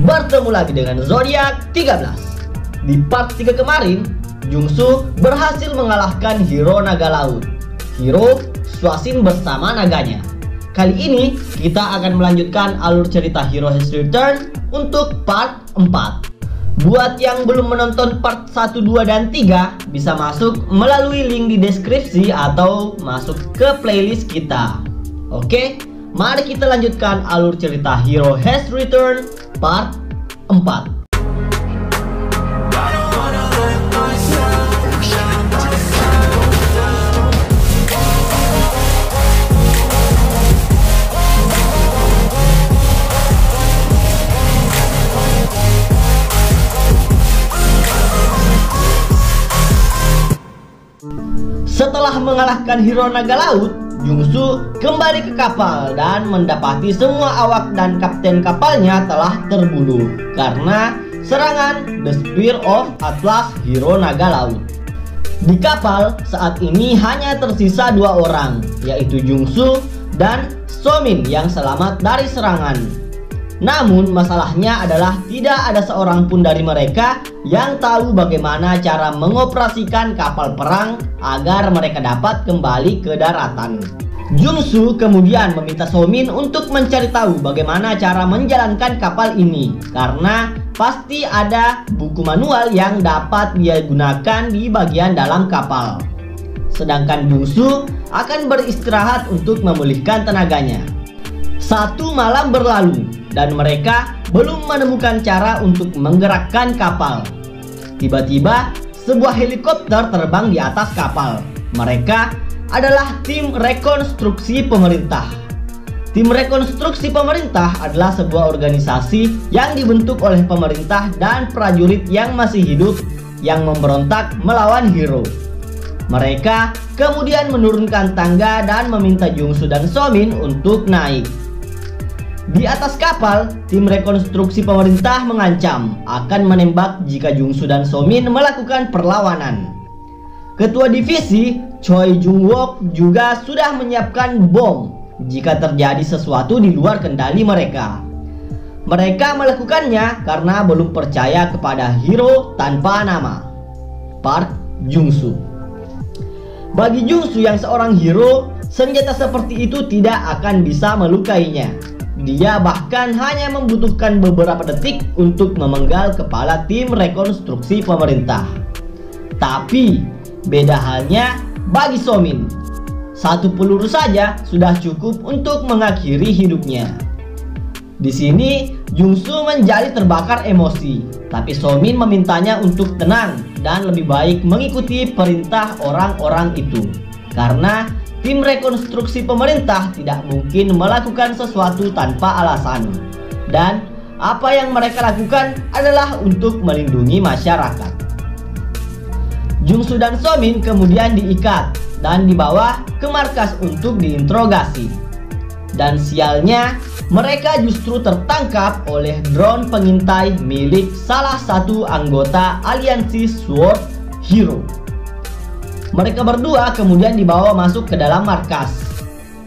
Bertemu lagi dengan Zodiac 13. Di part 3 kemarin, Jungsu berhasil mengalahkan hero naga laut, Hero Swasin bersama naganya. Kali ini kita akan melanjutkan alur cerita Hero Has Returned untuk part 4. Buat yang belum menonton part 1, 2, dan 3, bisa masuk melalui link di deskripsi atau masuk ke playlist kita. Oke, mari kita lanjutkan alur cerita Hero Has Returned part 4. Setelah mengalahkan hero naga laut, Jungsu kembali ke kapal dan mendapati semua awak dan kapten kapalnya telah terbunuh karena serangan The Spear of Atlas hero naga laut. Di kapal saat ini hanya tersisa 2 orang, yaitu Jungsu dan Somin yang selamat dari serangan. Namun masalahnya adalah tidak ada seorang pun dari mereka yang tahu bagaimana cara mengoperasikan kapal perang agar mereka dapat kembali ke daratan. Jungsu kemudian meminta Somin untuk mencari tahu bagaimana cara menjalankan kapal ini, karena pasti ada buku manual yang dapat dia gunakan di bagian dalam kapal. Sedangkan Jungsu akan beristirahat untuk memulihkan tenaganya. 1 malam berlalu dan mereka belum menemukan cara untuk menggerakkan kapal. Tiba-tiba sebuah helikopter terbang di atas kapal. Mereka adalah tim rekonstruksi pemerintah. Tim rekonstruksi pemerintah adalah sebuah organisasi yang dibentuk oleh pemerintah dan prajurit yang masih hidup yang memberontak melawan hero. Mereka kemudian menurunkan tangga dan meminta Jungsu dan Somin untuk naik. Di atas kapal, tim rekonstruksi pemerintah mengancam akan menembak jika Jungsu dan Somin melakukan perlawanan. Ketua divisi Choi Jung-wook juga sudah menyiapkan bom jika terjadi sesuatu di luar kendali mereka. Mereka melakukannya karena belum percaya kepada hero tanpa nama, Park Jungsu. Bagi Jungsu yang seorang hero, senjata seperti itu tidak akan bisa melukainya. Dia bahkan hanya membutuhkan beberapa detik untuk memenggal kepala tim rekonstruksi pemerintah. Tapi beda halnya bagi Somin. 1 peluru saja sudah cukup untuk mengakhiri hidupnya. Di sini Jungsu menjadi terbakar emosi, tapi Somin memintanya untuk tenang dan lebih baik mengikuti perintah orang-orang itu, karena tim rekonstruksi pemerintah tidak mungkin melakukan sesuatu tanpa alasan. Dan apa yang mereka lakukan adalah untuk melindungi masyarakat. Jungsu dan Somin kemudian diikat dan dibawa ke markas untuk diinterogasi. Dan sialnya, mereka justru tertangkap oleh drone pengintai milik salah satu anggota aliansi Sword Hero. Mereka berdua kemudian dibawa masuk ke dalam markas.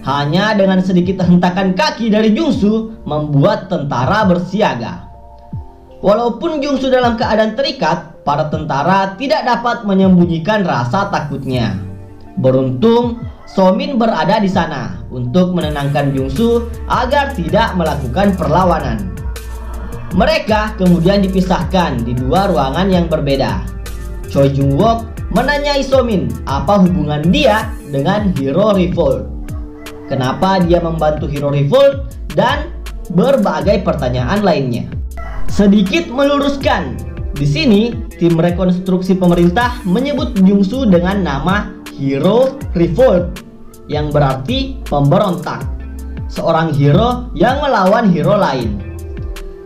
Hanya dengan sedikit hentakan kaki dari Jungsu membuat tentara bersiaga. Walaupun Jungsu dalam keadaan terikat, para tentara tidak dapat menyembunyikan rasa takutnya. Beruntung Somin berada di sana untuk menenangkan Jungsu agar tidak melakukan perlawanan. Mereka kemudian dipisahkan di 2 ruangan yang berbeda. Choi Jung-wook menanyai Somin apa hubungan dia dengan Hero Revolt, kenapa dia membantu Hero Revolt, dan berbagai pertanyaan lainnya. Sedikit meluruskan, di sini tim rekonstruksi pemerintah menyebut Jungsu dengan nama Hero Revolt, yang berarti pemberontak, seorang hero yang melawan hero lain.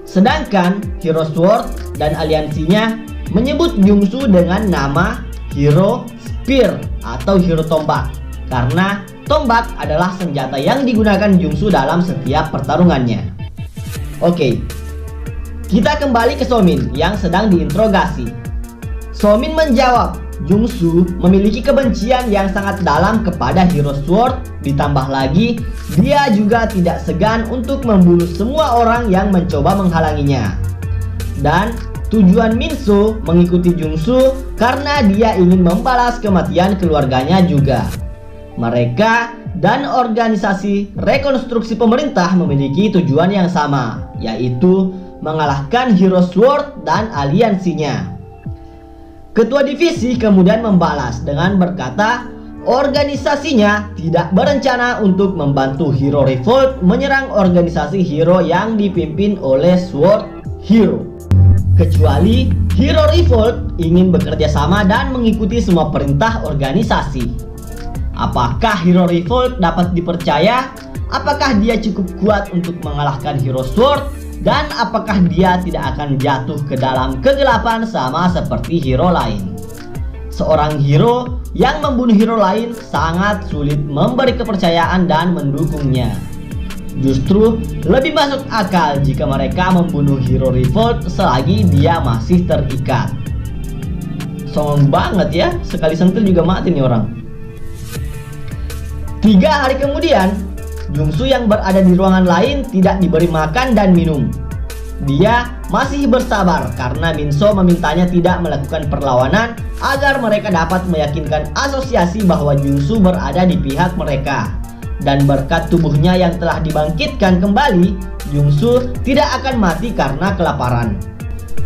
Sedangkan Hero Sword dan aliansinya menyebut Jungsu dengan nama Hero Spear atau hero tombak, karena tombak adalah senjata yang digunakan Jungsu dalam setiap pertarungannya. Oke, kita kembali ke Somin yang sedang diinterogasi. Somin menjawab, Jungsu memiliki kebencian yang sangat dalam kepada Hero Sword, ditambah lagi dia juga tidak segan untuk membunuh semua orang yang mencoba menghalanginya. dan tujuan Minso mengikuti Jungsu karena dia ingin membalas kematian keluarganya juga. Mereka dan organisasi rekonstruksi pemerintah memiliki tujuan yang sama, yaitu mengalahkan Hero Sword dan aliansinya. Ketua divisi kemudian membalas dengan berkata, organisasinya tidak berencana untuk membantu Hero Revolt menyerang organisasi hero yang dipimpin oleh Sword Hero, kecuali Hero Revolt ingin bekerja sama dan mengikuti semua perintah organisasi. Apakah Hero Revolt dapat dipercaya? Apakah dia cukup kuat untuk mengalahkan Hero Sword? Dan apakah dia tidak akan jatuh ke dalam kegelapan sama seperti hero lain? Seorang hero yang membunuh hero lain sangat sulit memberi kepercayaan dan mendukungnya. Justru lebih masuk akal jika mereka membunuh Hero Revolt selagi dia masih terikat. Songong banget ya, sekali sentil juga mati nih orang. 3 hari kemudian, Jungsu yang berada di ruangan lain tidak diberi makan dan minum. Dia masih bersabar karena Minso memintanya tidak melakukan perlawanan agar mereka dapat meyakinkan asosiasi bahwa Jungsu berada di pihak mereka. Dan berkat tubuhnya yang telah dibangkitkan kembali, Jungsu tidak akan mati karena kelaparan.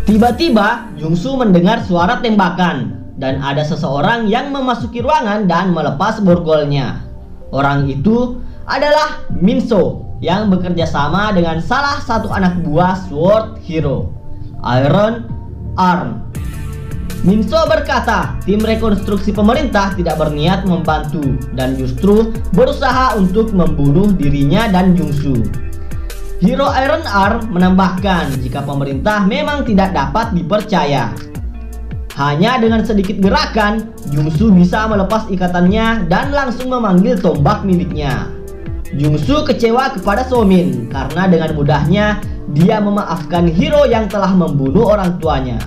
Tiba-tiba Jungsu mendengar suara tembakan dan ada seseorang yang memasuki ruangan dan melepas borgolnya. Orang itu adalah Minso yang bekerja sama dengan salah satu anak buah Sword Hero, Iron Arm. Minso berkata tim rekonstruksi pemerintah tidak berniat membantu dan justru berusaha untuk membunuh dirinya dan Jungsu. Hero Iron Arm menambahkan jika pemerintah memang tidak dapat dipercaya. Hanya dengan sedikit gerakan, Jungsu bisa melepas ikatannya dan langsung memanggil tombak miliknya. Jungsu kecewa kepada Somin karena dengan mudahnya dia memaafkan hero yang telah membunuh orang tuanya.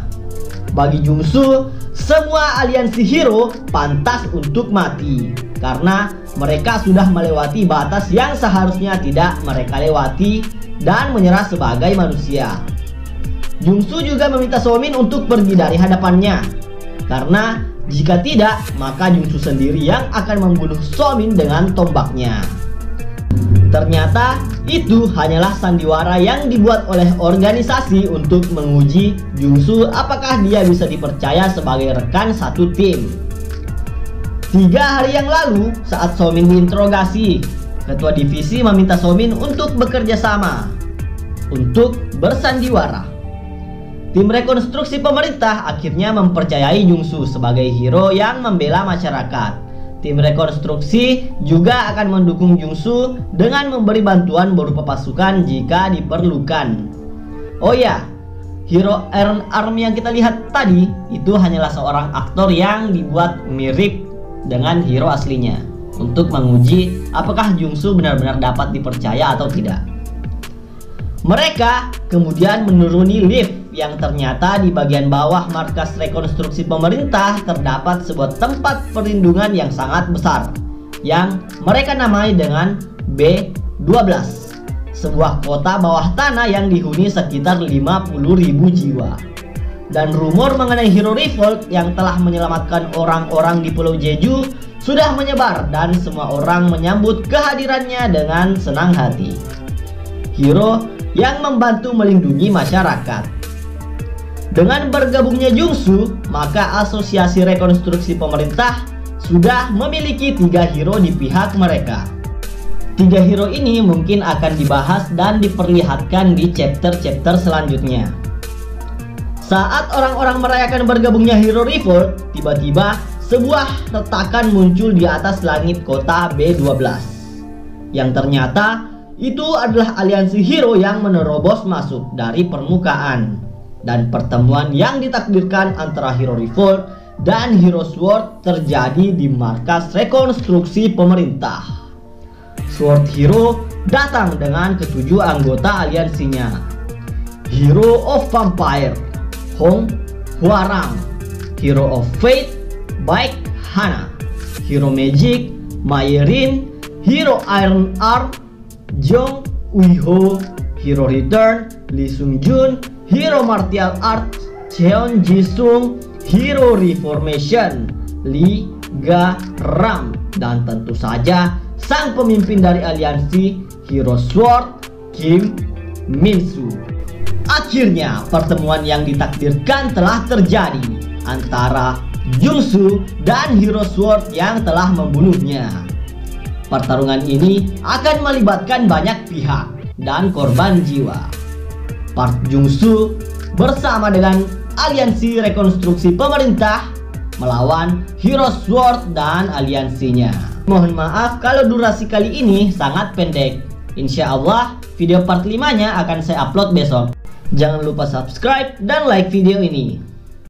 Bagi Jungsu, semua aliansi hero pantas untuk mati karena mereka sudah melewati batas yang seharusnya tidak mereka lewati dan menyerah sebagai manusia. Jungsu juga meminta Somin untuk pergi dari hadapannya karena jika tidak, maka Jungsu sendiri yang akan membunuh Somin dengan tombaknya. Ternyata itu hanyalah sandiwara yang dibuat oleh organisasi untuk menguji Jungsu apakah dia bisa dipercaya sebagai rekan satu tim. 3 hari yang lalu saat Somin diinterogasi, ketua divisi meminta Somin untuk bekerja sama untuk bersandiwara. Tim rekonstruksi pemerintah akhirnya mempercayai Jungsu sebagai hero yang membela masyarakat. Tim rekonstruksi juga akan mendukung Jungsu dengan memberi bantuan berupa pasukan jika diperlukan. Oh ya, hero Iron Arm yang kita lihat tadi itu hanyalah seorang aktor yang dibuat mirip dengan hero aslinya untuk menguji apakah Jungsu benar-benar dapat dipercaya atau tidak. Mereka kemudian menuruni lift yang ternyata di bagian bawah markas rekonstruksi pemerintah terdapat sebuah tempat perlindungan yang sangat besar yang mereka namai dengan B12, sebuah kota bawah tanah yang dihuni sekitar 50.000 jiwa. Dan rumor mengenai Hero Revolt yang telah menyelamatkan orang-orang di Pulau Jeju sudah menyebar dan semua orang menyambut kehadirannya dengan senang hati. Hero yang membantu melindungi masyarakat. Dengan bergabungnya Jungsu, maka asosiasi rekonstruksi pemerintah sudah memiliki 3 hero di pihak mereka. 3 hero ini mungkin akan dibahas dan diperlihatkan di chapter-chapter selanjutnya. Saat orang-orang merayakan bergabungnya Hero Revolt, tiba-tiba sebuah retakan muncul di atas langit kota B12. Yang ternyata itu adalah aliansi hero yang menerobos masuk dari permukaan. Dan pertemuan yang ditakdirkan antara Hero Revolt dan Hero Sword terjadi di markas rekonstruksi pemerintah. Sword Hero datang dengan ke-7 anggota aliansinya. Hero of Vampire, Hong Hwarang. Hero of Fate, Baek Hana. Hero Magic, Mayerin. Hero Iron Arm, Jong Uiho. Hero Return, Lee Sung Jun. Hero Martial Arts Cheon Jisung Hero Reformation Lee Ga-ram, dan tentu saja sang pemimpin dari aliansi Hero Sword Kim Min-soo. Akhirnya pertemuan yang ditakdirkan telah terjadi antara Jung-soo dan Hero Sword yang telah membunuhnya. Pertarungan ini akan melibatkan banyak pihak dan korban jiwa. Park Jung-soo bersama dengan aliansi rekonstruksi pemerintah melawan Hero Sword dan aliansinya. Mohon maaf kalau durasi kali ini sangat pendek. Insya Allah video part 5-nya akan saya upload besok. Jangan lupa subscribe dan like video ini.